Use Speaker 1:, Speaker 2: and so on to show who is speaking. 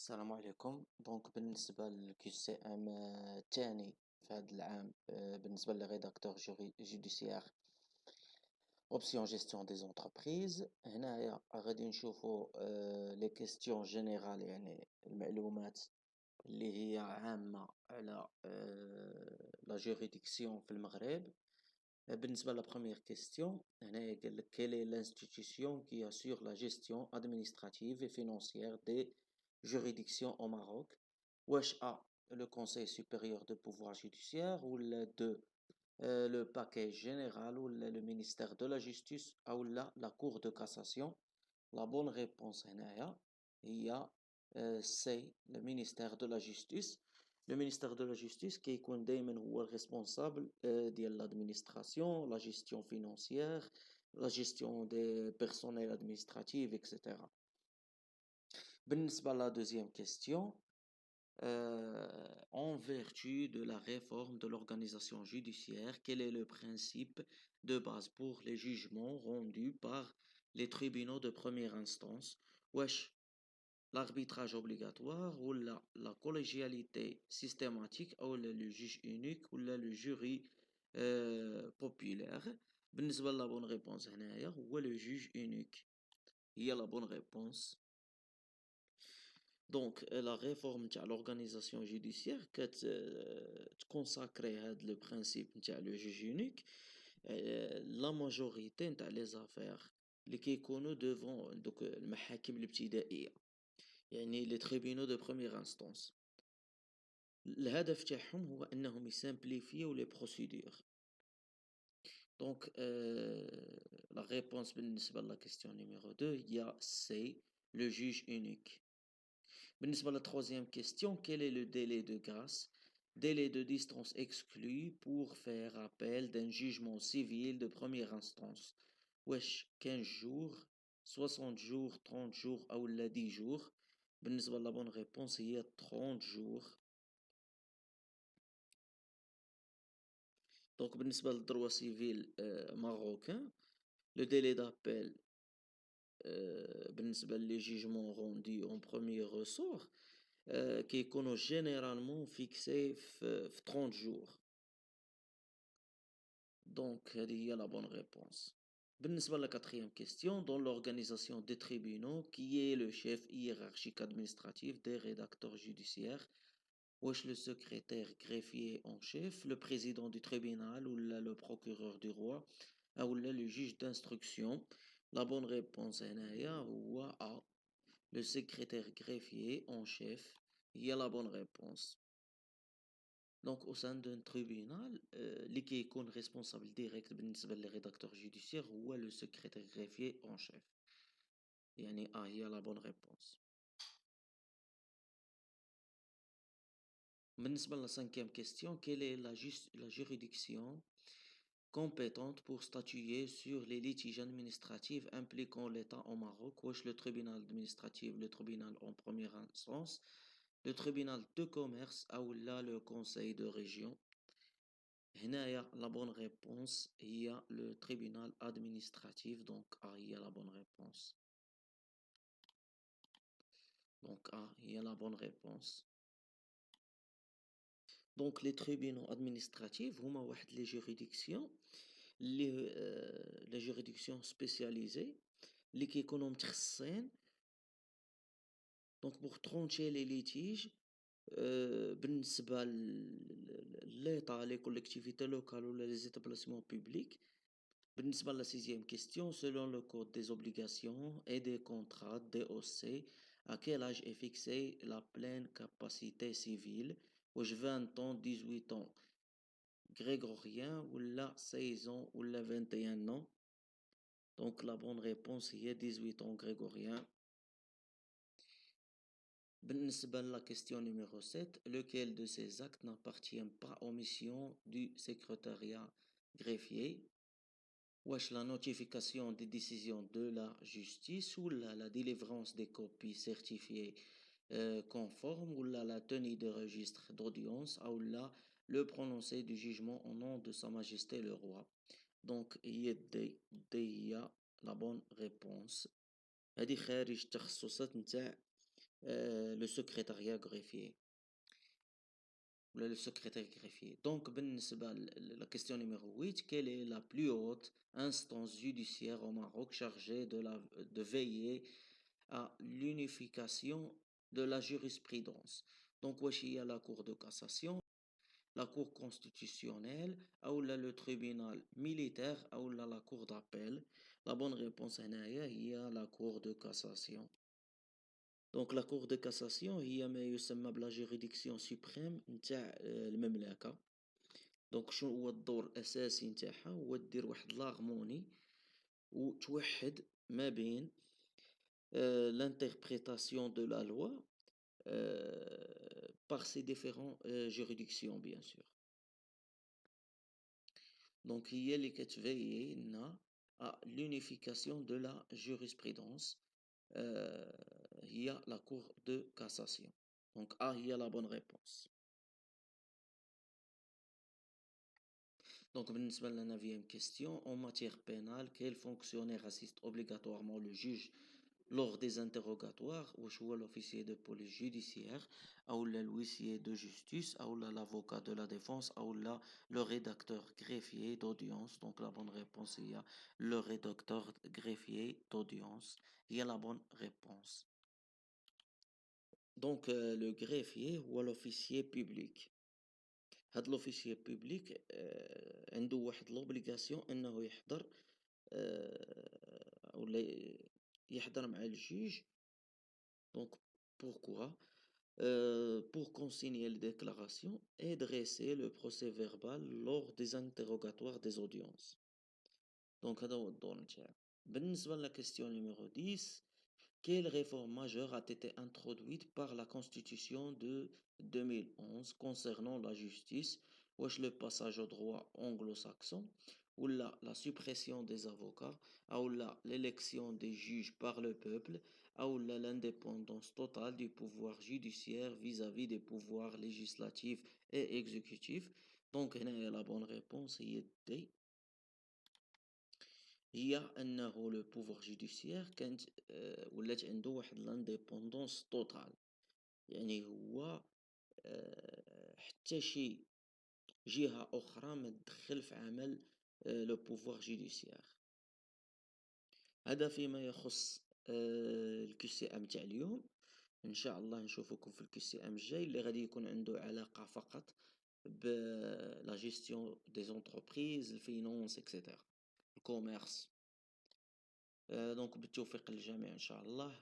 Speaker 1: السلام عليكم. بالنسبة للكي سي ام الثاني في هذا العام، بالنسبة لريداكتور جوديسيار اوبسيون جيستيون دي زونتربريز. هنايا غادي نشوفو لي كيستيون جينيرال، يعني المعلومات اللي هي عامة على لا جوريديكسيون في المغرب. بالنسبة لا بروميير كيستيون، هنايا قالك quelle est l'institution qui assure la gestion administrative et financière des juridictions au Maroc. واش le Conseil supérieur de pouvoir judiciaire ou le paquet général ou le ministère de la justice ou la cour de cassation. La bonne réponse هنايا هي c'est le ministère de la justice. Le ministère de la justice كيكون دايما هو responsable ديال l'administration, la gestion financière, la gestion des personnels administratifs, etc. بالنسبة à la deuxième question, en vertu de la réforme de l'organisation judiciaire, quel est le principe de base pour les jugements rendus par les tribunaux de première instance? Wesh, l'arbitrage obligatoire ou la collégialité systématique ou le juge unique ou le jury populaire. بالنسبة la bonne réponse هنايا هو le juge unique هي la bonne réponse. Donc la réforme de l'organisation judiciaire consacre le principe de le juge unique. La majorité des affaires اللي كيكونوا devant donc المحاكم الابتدائية، يعني les tribunaux de première instance، الهدف تاعهم هو انهم يسامبليفيو لي بروسيدور. دونك لا ريبونس بالنسبه لا كيستيون نيميرو 2 هي سي لو جوج اونيك. بالنسبه لا troisième question, quel est le délai de grâce, délai de distance exclu pour faire appel d'un jugement civil de première instance. واش 15 jours 60 jours 30 jours ou 10 jours. بالنسبه لا bonne réponse هي 30 jours. Donc, بالنسبة للدروا سيفيل ماروكان، لو ديلي دابيل بالنسبة لي جيجمون روندي اون بروميير ريسور كيكونوا جينيرالمون فيكسي في 30 جور. دونك هذه هي لا بون ريبونس. بالنسبة لا كاتريام كيستيون، دون لورغانيزاسيون دي تريبينو كي اي لو شيف hiérarchique administratif des rédacteurs judiciaires. Wesh, le secrétaire greffier en chef, le président du tribunal ou le procureur du roi ou le juge d'instruction. La bonne réponse est A. Le secrétaire greffier en chef. Il y a la bonne réponse. Donc au sein d'un tribunal, qui est responsable direct le rédacteur judiciaire ou le secrétaire greffier en chef. يعني A, il y a la bonne réponse. بالنسبة la cinquième question, quelle est la juridiction compétente pour statuer sur les litiges administratifs impliquant l'État au Maroc? Wesh, le tribunal administratif, le tribunal en première instance, le tribunal de commerce ou là le conseil de région. هنايا la bonne réponse il y a le tribunal administratif, donc A, il y a la bonne réponse. Donc A, il y a la bonne réponse. Donc les tribunaux administratifs هما واحد les juridictions les juridictions spécialisées اللي كيكونوا متخصصين donc pour trancher les litiges بالنسبة للإيطا les collectivités locales ou les établissements publics. بالنسبة la sixième question, selon le code des obligations et des contrats DOC, à quel âge est fixée la pleine capacité civile? Wesh 20 ans, 18 ans grégorien ou la 16 ans ou la 21 ans. Donc la bonne réponse est 18 ans grégorien. بالنسبة la question numéro 7, lequel de ces actes n'appartient pas aux missions du secrétariat greffier? Wesh, la notification des décisions de la justice ou la délivrance des copies certifiées conformes ou la tenue de registre d'audience ou le prononcé du jugement au nom de Sa Majesté le Roi. Donc il y a la bonne réponse. هذه خارج التخصصات نتاع le secrétariat greffier. Le secrétaire greffier. Donc, la question numéro 8, quelle est la plus haute instance judiciaire au Maroc chargée de veiller à l'unification de la jurisprudence? Donc, il y a la Cour de cassation, la Cour constitutionnelle, ou le tribunal militaire, ou la Cour d'appel. La bonne réponse est il y a la Cour de cassation. Donc la Cour de cassation هي ما يسمى بلا جيريديكسيون سوبريم نتاع المملكة. دونك شنو هو الدور الأساسي نتاعها؟ هو دير واحد لاغموني وتوحد ما بين l'interprétation de la loi par ces différentes juridictions bien sûr. Donc هي اللي كتفيي لنا à l'unification de la jurisprudence. Il y a la Cour de cassation. Donc A, il y a la bonne réponse. Donc, بالنسبة la 9e question, en matière pénale, quel fonctionnaire assiste obligatoirement le juge lors des interrogatoires? واش هو l'officier de police judiciaire, ou l'huissier de justice, ou l'avocat de la défense, ou le rédacteur greffier d'audience? Donc la bonne réponse, il y a le rédacteur greffier d'audience. Il y a la bonne réponse. Donc le greffier ou l'officier public. هاد l'officier public عنده واحد l'obligation انه يحضر ولا يحضر مع الجيج. Donc pourquoi? Pour consigner les déclarations et dresser le procès verbal lors des interrogatoires des audiences. Donc هذا هو الدور نتاعو. بالنسبة la question numéro 10, quelle réforme majeure a été introduite par la Constitution de 2011 concernant la justice? Wesh le passage au droit anglo-saxon, ou la suppression des avocats, ou l'élection des juges par le peuple, ou l'indépendance totale du pouvoir judiciaire vis-à-vis des pouvoirs législatifs et exécutifs. Donc, la bonne réponse est D. هي أنه لو بوفوار جوديسيير كانت ولات عنده واحد لانديبوندونس توتال. يعني هو حتى شي جهة أخرى ما تدخل في عمل لو بوفوار جوديسيير. هذا فيما يخص الكي سي ام تاع اليوم. ان شاء الله نشوفكم في الكي سي ام الجاي اللي غادي يكون عنده علاقة فقط بلا جيستيون دي زونتربريز، الفينانس اكسيتيرا، الكوميرس. دونك بالتوفيق للجميع ان شاء الله.